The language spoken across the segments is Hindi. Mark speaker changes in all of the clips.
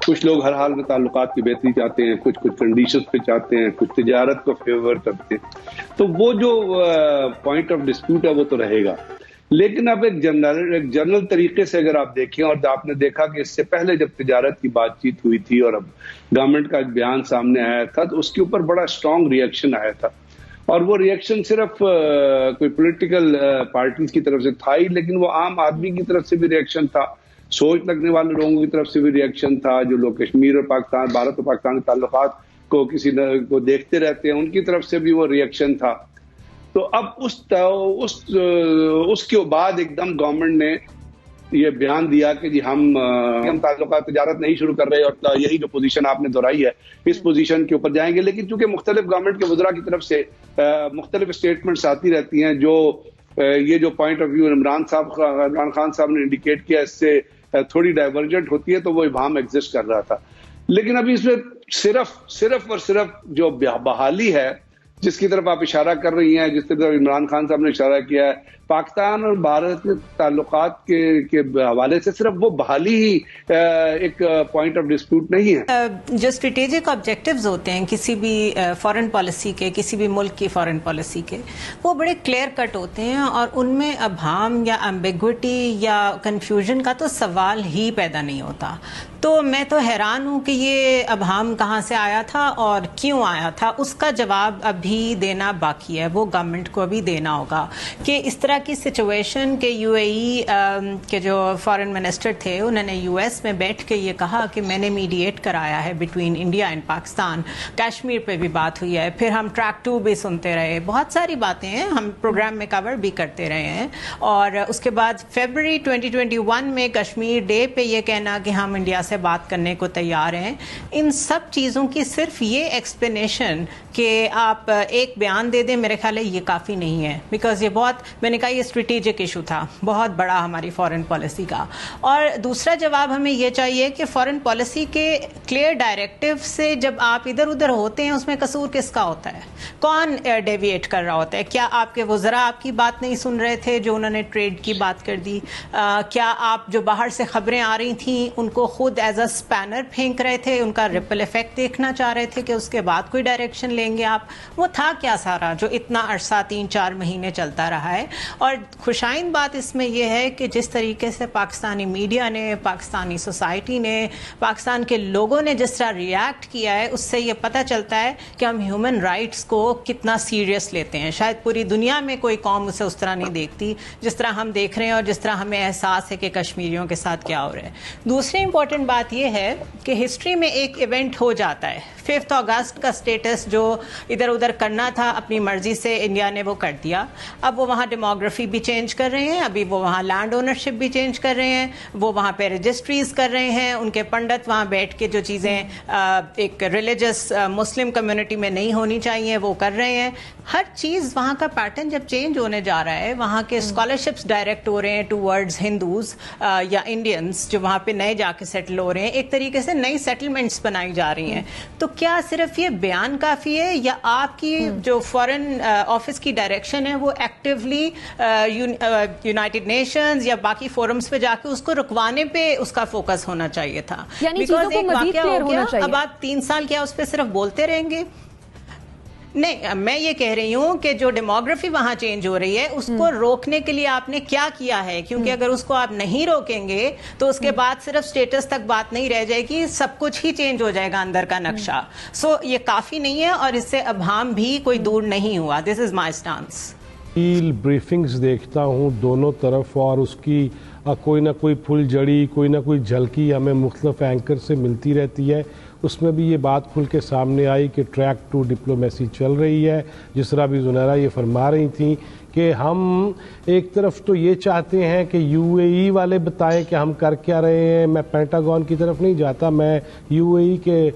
Speaker 1: कुछ लोग हर हाल में ताल्लुकात की बेहतरी चाहते हैं, कुछ कंडीशंस पे चाहते हैं, कुछ तिजारत को फेवर करते हैं। तो वो जो पॉइंट ऑफ डिस्प्यूट है वो तो रहेगा। लेकिन अब एक जनरल तरीके से अगर आप देखें, और आपने देखा कि इससे पहले जब तिजारत की बातचीत हुई थी और अब गवर्नमेंट का बयान सामने आया था, तो उसके ऊपर बड़ा स्ट्रांग रिएक्शन आया था। और वो रिएक्शन सिर्फ कोई पॉलिटिकल पार्टीज की तरफ से था ही, लेकिन वो आम आदमी की तरफ से भी रिएक्शन था, सोच लगने वाले लोगों की तरफ से भी रिएक्शन था, जो लोग कश्मीर और पाकिस्तान, भारत और पाकिस्तान के ताल्लुकात को किसी को देखते रहते हैं, उनकी तरफ से भी वो रिएक्शन था। तो अब उसके बाद एकदम गवर्नमेंट ने ये बयान दिया कि जी हम ताल्लुकात तिजारत नहीं शुरू कर रहे, और यही जो पोजीशन आपने दोहराई है इस पोजीशन के ऊपर जाएंगे। लेकिन चूंकि मुख्तलिफ गवर्नमेंट के वज़रा की तरफ से मुख्तलिफ स्टेटमेंट्स आती रहती हैं, जो ये जो point of view Imran Khan साहब ने इंडिकेट किया, इससे थोड़ी डाइवर्जेंट होती है, तो वो इबाम एग्जिस्ट कर रहा था। लेकिन अभी इसमें सिर्फ और सिर्फ जो बहाली है जिसकी तरफ आप इशारा कर रही हैं, जिस तरफ इमरान खान साहब ने इशारा किया है, पाकिस्तान और भारत के ताल्लुकात के हवाले से सिर्फ वो बहाली ही एक पॉइंट ऑफ डिस्प्यूट नहीं है।
Speaker 2: जो स्ट्रेटेजिक ऑब्जेक्टिव्स होते हैं किसी भी फॉरेन पॉलिसी के, किसी भी मुल्क की फॉरेन पॉलिसी के, वो बड़े क्लियर कट होते हैं और उनमें अभाम या एम्बिग्विटी या कंफ्यूजन का तो सवाल ही पैदा नहीं होता। तो मैं तो हैरान हूँ कि ये अभाम कहाँ से आया था और क्यों आया था, उसका जवाब अभी देना बाकी है। वो गवर्नमेंट को अभी देना होगा कि इस तरह की सिचुएशन के यूएई के जो फॉरेन मिनिस्टर थे, उन्होंने यूएस में बैठ के ये कहा कि मैंने मीडिएट कराया है between India and Pakistan. Kashmir पे भी बात हुई है, फिर हम ट्रैक 2 भी सुनते रहे, बहुत सारी बातें हैं, हम प्रोग्राम में कवर भी करते रहे हैं। और उसके बाद फरवरी 2021 में कश्मीर डे पे ये कहना कि हम इंडिया से बात करने को तैयार हैं, इन सब चीज़ों की सिर्फ ये एक्सप्लेनेशन कि आप एक बयान दे दें, मेरे ख्याल है ये काफ़ी नहीं है। बिकॉज ये बहुत, मैंने कहा, ये स्ट्रेटेजिक इशू था बहुत बड़ा हमारी फॉरेन पॉलिसी का। और दूसरा जवाब हमें ये चाहिए कि फॉरेन पॉलिसी के क्लियर डायरेक्टिव से जब आप इधर उधर होते हैं, उसमें कसूर किसका होता है? कौन डेविएट कर रहा होता है? क्या आपके वज़रा आपकी बात नहीं सुन रहे थे जो उन्होंने ट्रेड की बात कर दी? क्या आप जो बाहर से खबरें आ रही थी उनको खुद एज अ स्पैनर फेंक रहे थे, उनका रिपल इफेक्ट देखना चाह रहे थे कि उसके बाद कोई डायरेक्शन लेंगे आप? वो था क्या सारा जो इतना अरसा 3-4 महीने चलता रहा है? और खुशाइन बात इसमें यह है कि जिस तरीके से पाकिस्तानी मीडिया ने, पाकिस्तानी सोसाइटी ने, पाकिस्तान के लोगों ने जिस तरह रिएक्ट किया है, उससे ये पता चलता है कि हम ह्यूमन राइट्स को कितना सीरियस लेते हैं। शायद पूरी दुनिया में कोई कौम उसे उस तरह नहीं देखती जिस तरह हम देख रहे हैं और जिस तरह हमें एहसास है कि कश्मीरियों के साथ क्या हो रहा है। दूसरी इंपॉर्टेंट बात यह है कि हिस्ट्री में एक इवेंट हो जाता है, 5 अगस्त का स्टेटस जो इधर उधर करना था अपनी मर्जी से इंडिया ने वो कर दिया। अब वो वहाँ डेमोग्राफी भी चेंज कर रहे हैं, अभी वो वहाँ लैंड ओनरशिप भी चेंज कर रहे हैं, वो वहाँ पे रजिस्ट्रीज कर रहे हैं, उनके पंडित वहाँ बैठ के जो चीज़ें एक रिलीजियस मुस्लिम कम्युनिटी में नहीं होनी चाहिए वो कर रहे हैं। हर चीज़ वहाँ का पैटर्न जब चेंज होने जा रहा है, वहाँ के स्कॉलरशिप्स डायरेक्ट हो रहे हैं टूवर्ड्स हिंदूज या इंडियंस जो वहाँ पे नए जाके सेटल हो रहे हैं, एक तरीके से नई सेटलमेंट्स बनाई जा रही हैं। तो क्या सिर्फ ये बयान काफ़ी है या आपकी जो फॉरेन ऑफिस की डायरेक्शन है वो एक्टिवली यूनाइटेड नेशंस या बाकी फोरम्स पे जाके उसको रुकवाने पे उसका फोकस होना चाहिए था? बिकॉज एक वाकया हो गया, अब आप 3 साल क्या उस पर सिर्फ बोलते रहेंगे? नहीं, मैं ये कह रही हूँ कि जो डेमोग्राफी वहाँ चेंज हो रही है उसको रोकने के लिए आपने क्या किया है? क्योंकि अगर उसको आप नहीं रोकेंगे तो उसके बाद सिर्फ स्टेटस तक बात नहीं रह जाएगी, सब कुछ ही चेंज हो जाएगा अंदर का नक्शा। सो ये काफ़ी नहीं है और इससे अभाम भी कोई दूर नहीं हुआ। This is my stance.
Speaker 3: Briefings देखता हूँ दोनों तरफ और उसकी कोई ना कोई फुलझड़ी, कोई ना कोई झलकी हमें मुख्तलिफ एंकर से मिलती रहती है। उसमें भी ये बात खुल के सामने आई कि ट्रैक 2 डिप्लोमेसी चल रही है। जिस तरह भी जुनैरा ये फरमा रही थी कि हम एक तरफ तो ये चाहते हैं कि यूएई वाले बताएं कि हम कर क्या रहे हैं। मैं पेंटागन की तरफ नहीं जाता, मैं यूएई के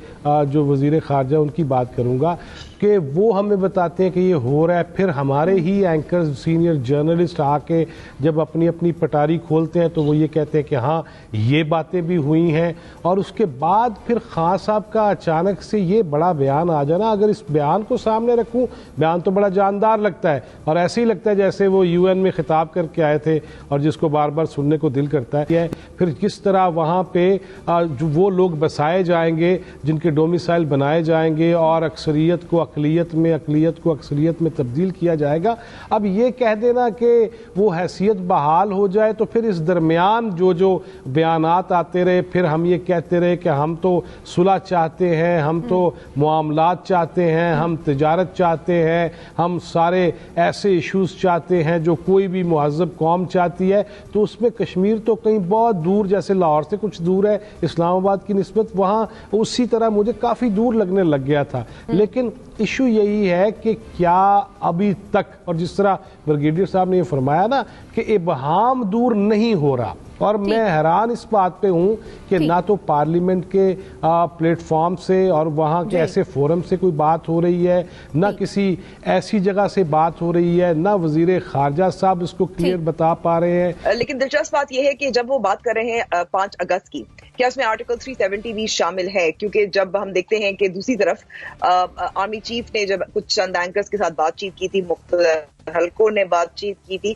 Speaker 3: जो वज़ीर ख़ारजा उनकी बात करूँगा कि वो हमें बताते हैं कि ये हो रहा है। फिर हमारे ही एंकर्स, सीनियर जर्नलिस्ट आके जब अपनी अपनी पटारी खोलते हैं तो वो ये कहते हैं कि हाँ ये बातें भी हुई हैं। और उसके बाद फिर खान साहब का अचानक से ये बड़ा बयान आ जाना, अगर इस बयान को सामने रखूँ, बयान तो बड़ा जानदार लगता है और ऐसे ही लगता लगता है जैसे वो यूएन में खिताब करके आए थे और जिसको बार बार सुनने को दिल करता है। फिर किस तरह वहाँ पे जो वो लोग बसाए जाएंगे जिनके डोमिसाइल बनाए जाएंगे और अक्सरियत को अक़लियत में, अक़लियत को अक्सरियत में तब्दील किया जाएगा। अब ये कह देना कि वो हैसियत बहाल हो जाए, तो फिर इस दरमियान जो जो बयानात आते रहे, फिर हम ये कहते रहे कि हम तो सुलह चाहते हैं, हम तो मामलात चाहते हैं, हम तिजारत चाहते हैं, हम सारे ऐसे इश्यूज चाहते हैं जो कोई भी मुहज़्ज़ब कौम चाहती है। तो उसमें कश्मीर तो कहीं बहुत दूर, जैसे लाहौर से कुछ दूर है इस्लामाबाद की निस्बत, वहाँ उसी तरह मुझे काफ़ी दूर लगने लग गया था। लेकिन इशू यही है कि क्या अभी तक, और जिस तरह ब्रिगेडियर साहब ने ये फरमाया ना कि इबहाम दूर नहीं हो रहा, और मैं हैरान इस बात पे हूँ कि ना तो पार्लियामेंट के प्लेटफॉर्म से और वहाँ के ऐसे फोरम से कोई बात हो रही है, ना किसी ऐसी जगह से बात हो रही है, ना वजीर खारजा साहब इसको क्लियर बता पा रहे हैं।
Speaker 4: लेकिन दिलचस्प बात यह है कि जब वो बात कर रहे हैं 5 अगस्त की, क्या उसमें आर्टिकल 370 भी शामिल है? क्योंकि जब हम देखते हैं कि दूसरी तरफ आर्मी चीफ ने जब कुछ चंद एंकर्स के साथ बातचीत की थी, मुख्तलिफ हलकों ने बातचीत की थी,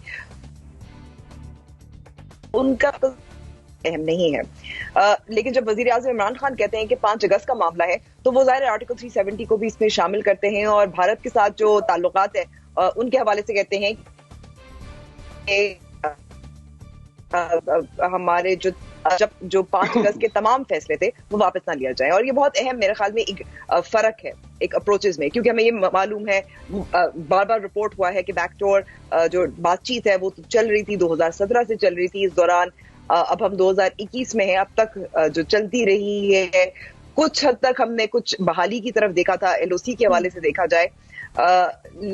Speaker 4: उनका तो अहम नहीं है। लेकिन जब वजीर आज़म इमरान खान कहते हैं कि 5 अगस्त का मामला है, तो वो ज़ाहिर आर्टिकल 370 को भी इसमें शामिल करते हैं और भारत के साथ जो ताल्लुकात है उनके हवाले से कहते हैं कि हमारे जो 5 अगस्त के तमाम फैसले थे वो वापस ना लिया जाए। और ये बहुत अहम मेरे ख्याल में एक फर्क है एक अप्रोचेस में, क्योंकि हमें ये मालूम है, बार बार रिपोर्ट हुआ है कि बैकडोर जो बातचीत है वो तो चल रही थी, 2017 से चल रही थी। इस दौरान अब हम 2021 में हैं, अब तक जो चलती रही है, कुछ हद तक हमने कुछ बहाली की तरफ देखा था, LOC के हवाले से देखा जाए,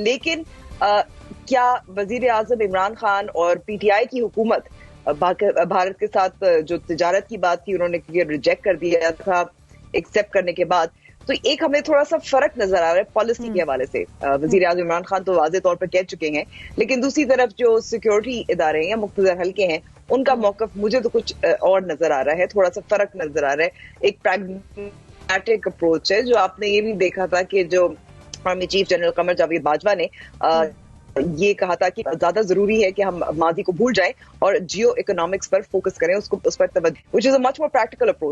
Speaker 4: लेकिन क्या वजीर आज़म इमरान खान और PTI की हुकूमत भारत के साथ जो तिजारत की बात थी उन्होंने रिजेक्ट कर दिया था एक्सेप्ट करने के बाद, तो एक हमें थोड़ा सा फर्क नजर आ रहा है पॉलिसी के हवाले से। वजीर आज़म इमरान खान तो वाज़े तौर पर कह चुके हैं, लेकिन दूसरी तरफ जो सिक्योरिटी इदारे हैं या मुख्तलिफ हल्के हैं, उनका मौकफ मुझे तो कुछ और नजर आ रहा है, थोड़ा सा फर्क नजर आ रहा है। एक प्रैग्मेटिक अप्रोच है जो आपने ये भी देखा था कि जो army chief general Qamar Javed Bajwa ने ये कहा था कि ज्यादा जरूरी है कि हम माजी को भूल जाएं और जियो इकोनॉमिक्स पर फोकस करें, उस पर तवज्जो, which is a much more practical approach.